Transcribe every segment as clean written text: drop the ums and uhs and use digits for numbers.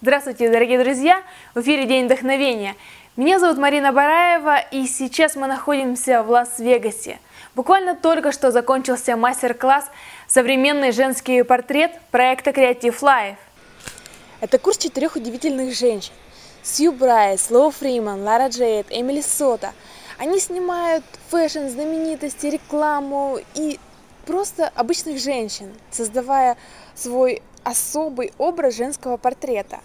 Здравствуйте, дорогие друзья! В эфире День вдохновения. Меня зовут Марина Бараева, и сейчас мы находимся в Лас Вегасе. Буквально только что закончился мастер-класс «Современный, женский портрет» проекта Creative Life. Это курс 4 удивительных женщин. Bryce, Freman, Lara Jade, Emily Soto. Они снимают фэшн, знаменитости, рекламу и просто обычных женщин, создавая свой особый образ женского портрета.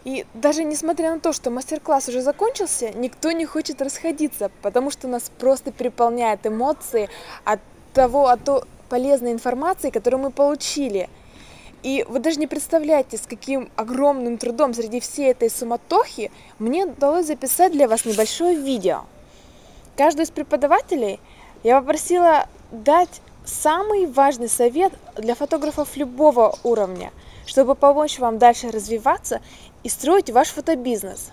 И даже несмотря на то, что мастер-класс уже закончился, никто не хочет расходиться, потому что нас просто переполняют эмоции от той полезной информации, которую мы получили. И вы даже не представляете, с каким огромным трудом среди всей этой суматохи мне удалось записать для вас небольшое видео. Каждую из преподавателей я попросила дать самый важный совет для фотографов любого уровня, чтобы помочь вам дальше развиваться и строить ваш фотобизнес.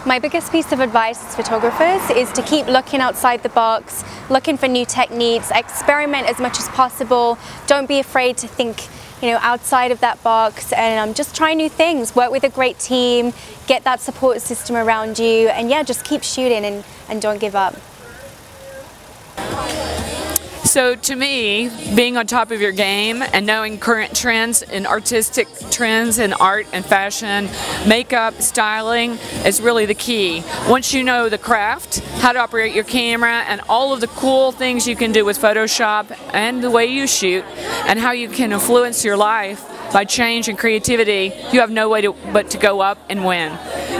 My biggest piece of advice as photographers is to keep looking outside the box, looking for new techniques, experiment as much as possible. Don't be afraid to think, outside of that box, and just try new things. Work with a great team, get that support system around you, and yeah, just keep shooting and don't give up. So to me, being on top of your game and knowing current trends and artistic trends in art and fashion, makeup, styling is really the key. Once you know the craft, how to operate your camera, and all of the cool things you can do with Photoshop and the way you shoot, and how you can influence your life by change and creativity, you have no way but to go up and win.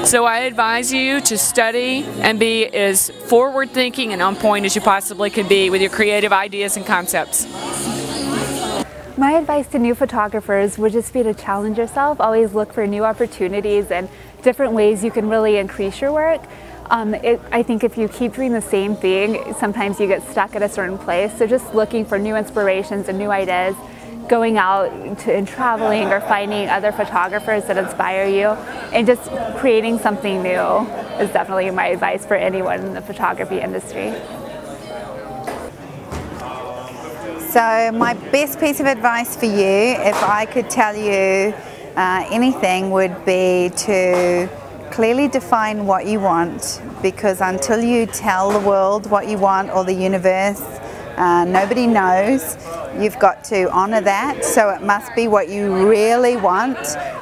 So I advise you to study and be as forward-thinking and on point as you possibly can be with your creative ideas and concepts. My advice to new photographers would just be to challenge yourself, always look for new opportunities and different ways you can really increase your work. I think if you keep doing the same thing, sometimes you get stuck at a certain place. So just looking for new inspirations and new ideas, going out and traveling or finding other photographers that inspire you, and just creating something new is definitely my advice for anyone in the photography industry. So my best piece of advice for you, if I could tell you anything, would be to clearly define what you want, because until you tell the world what you want, or the universe, nobody knows. You've got to honor that, so it must be what you really want.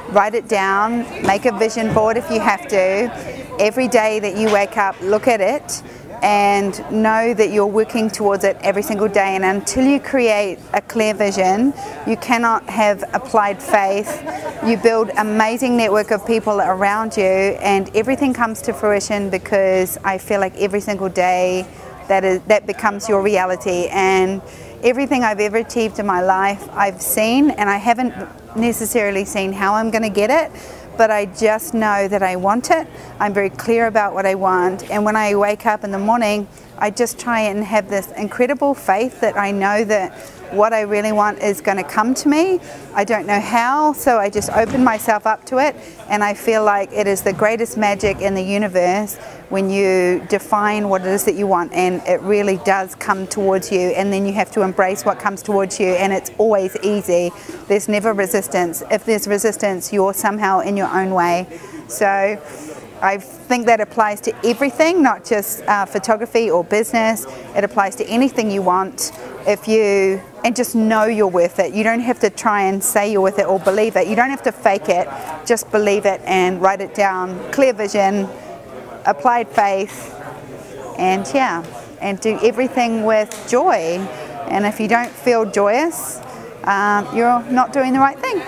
Write it down, make a vision board if you have to. Every day that you wake up, look at it and know that you're working towards it every single day. And until you create a clear vision, you cannot have applied faith. You build an amazing network of people around you, and everything comes to fruition, because I feel like every single day that becomes your reality. And everything I've ever achieved in my life, I've seen, and I haven't necessarily seen how I'm going to get it, but I just know that I want it. I'm very clear about what I want, and when I wake up in the morning, I just try and have this incredible faith that I know that what I really want is going to come to me. I don't know how, so I just open myself up to it, and I feel like it is the greatest magic in the universe when you define what it is that you want, and it really does come towards you, and then you have to embrace what comes towards you, and it's always easy. There's never resistance. If there's resistance, you're somehow in your own way. So I think that applies to everything, not just photography or business. It applies to anything you want. And just know you're worth it. You don't have to try and say you're worth it or believe it. You don't have to fake it. Just believe it and write it down. Clear vision, applied faith, and do everything with joy. And if you don't feel joyous, you're not doing the right thing.